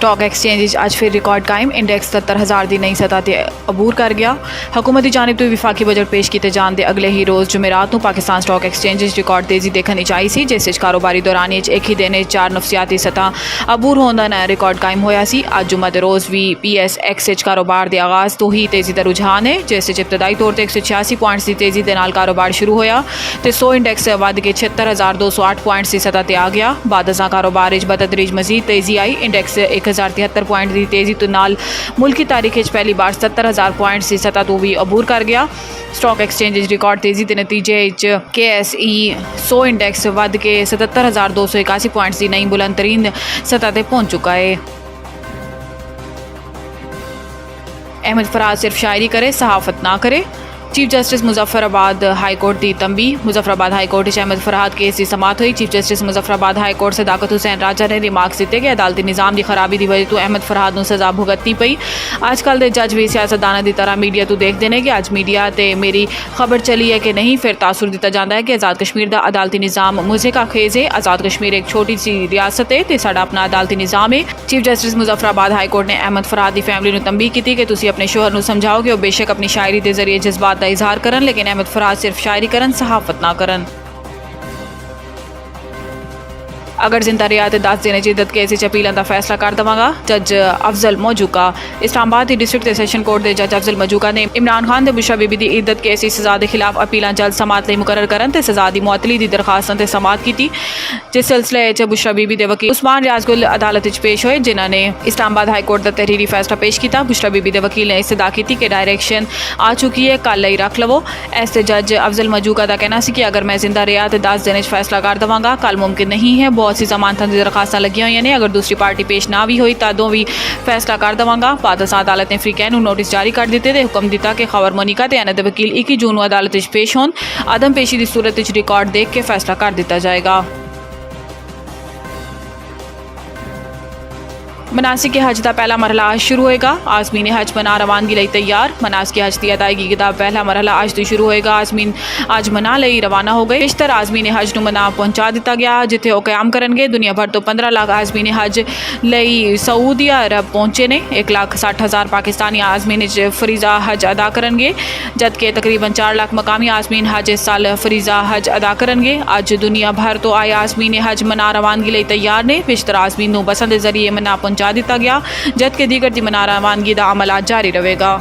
Stock exchange अज फिर record कायम। Index 70,000 की नई सतह से अबूर कर गया। हुकूमती जानिब तो विफाकी बजट पेश किए जाने के अगले ही रोज़ जुमेरात को पाकिस्तान स्टॉक एक्सचेंज रिकॉर्ड तेज़ी देखने चाहिए सी, जिस कारोबारी दौरान एक ही दिन 4 नफसियाती सतह अबूर होने का रिकॉर्ड कायम होया सी। अज जुम्मे के रोज़ भी PSX कारोबार के आगाज़ तो ही तेज़ी का रुझान है, जिस इब्तदाई तौर पर 186 पॉइंट्स की तेज़ी के नाल कारोबार शुरू होया तो 100 इंडेक्स वध के 76,208 पॉइंट्स की सतह पर आ गया। बाद असा कारोबार बतदरीज मजीद तेज़ी आई। इंडेक्स 1073 पॉइंट की तेज़ी तो नाल मुल्की तारीख पहली बार 70,000 पॉइंट्स की सतह तो भी अबूर कर गया। स्टॉक एक्सचेंज रिकॉर्ड तेज़ी के नतीजे KSE 100 इंडेक्स वध के 77,281 पॉइंट्स की नई बुलंद तरीन सतह पर पहुँच चुका है। अहमद फराज सिर्फ शायरी करे, सहाफत ना करे। Chief justice Muzaffarabad high court की तंबी। Muzaffarabad high court Ahmad Farhad case की समात हुई। Chief justice Muzaffarabad high court Sadaqat Hussain Raja ने रिमार्क्स दिते कि अदालती निज़ाम की खराबी की वजह तो अहमद फरहाद सज़ा भुगतनी पई। अजकल के जज भी सियासतदाना की तरह मीडिया तो देखते हैं कि अज मीडिया ते मेरी खबर चली है कि नहीं, फिर तासुर दिता जाता है कि आज़ाद कश्मीर का अदालती निज़ाम मुझे का खेज़ है। आज़ाद कश्मीर एक छोटी सी रियासत है तो साडा अपना अदालती निज़ाम है। Chief justice Muzaffarabad high court ने अहमद फरहाद की फैमिली को तंबी की कि तुसीं अपने शोहर को समझाओ कि वह बेशक अपनी शायरी के जरिए जज्बात का इजहार करन, लेकिन अहमद फराज सिर्फ शायरी करन, सहाफत ना करन। अगर जिंदा रिया तो 10 दिन की इद्दत केस अपीलों का फैसला कर देवांगा। जज अफजल मौजूका। इस्लामाबाद की डिस्ट्रिक्ट सैशन कोर्ट के जज अफजल मौजूका ने इमरान खान के बुशरा बीबी की इद्दत केस की सज़ा के खिलाफ अपीलों जल्द समात लिए मुकर्रर करन ते सज़ा की मुअत्तली की दरखास्तों से समात की। जिस सिलसिले बुशरा बीबी के वकील उस्मान रियाजगुल अदालत पेश होए, जिन्होंने इस्लामाबाद हाई कोर्ट का तहरीरी फैसला पेश किया। बुशरा बीबी के वकील ने इस्तदा की कि डायरेक्शन आ चुकी है, कल ही रख लवो। ऐसे जज अफजल मौजूका का कहना कि अगर मैं जिंदा रहा तो 10 दिन फैसला कर देवांगा, कल मुमकिन नहीं है। बहुत सी जमानत की दरखास्त लगी हुई ने, अगर दूसरी पार्टी पेश ना भी हुई तो भी फैसला कर देवांगा। बाद अदालत ने फ्रीकैन नोटिस जारी कर दिते ते हुक्म दिता कि खबर मोनिका ते अहमद वकील 21 जून अदालत पेश होन। आदम पेशी की सूरत रिकॉर्ड देख के फैसला कर दिता जाएगा। मनासिक हज का पहला मरहला आज शुरू होएगा। आज़मीन हज मना रवानगी लई तैयार। मनासिक हज की अदायगी का पहला मरहला आज तो शुरू होएगा। आज़मीन आज मना लई रवाना हो गए। बेशतर आज़मीन हज को मना पहुँचा दिता गया, जिथे वो क्याम करनगे। दुनिया भर तो 15 लाख आज़मीन हज लई सऊदी अरब पहुँचे ने। 1,60,000 पाकिस्तानी आज़मीन फरीज़ा हज अदा करनगे, जबकि तकरीबन 4 लाख मकामी आज़मीन हज इस साल फरीज़ा हज अदा करनगे। अज दुनिया भर तो आए आज़मीन हज मना रवानगी लई तैयार ने। बेशतर आज़मीन को बसन के जरिए मना पहुँचा दिता गया, जबकि दीगर दी मना रवानगी का अमल आज जारी रहेगा।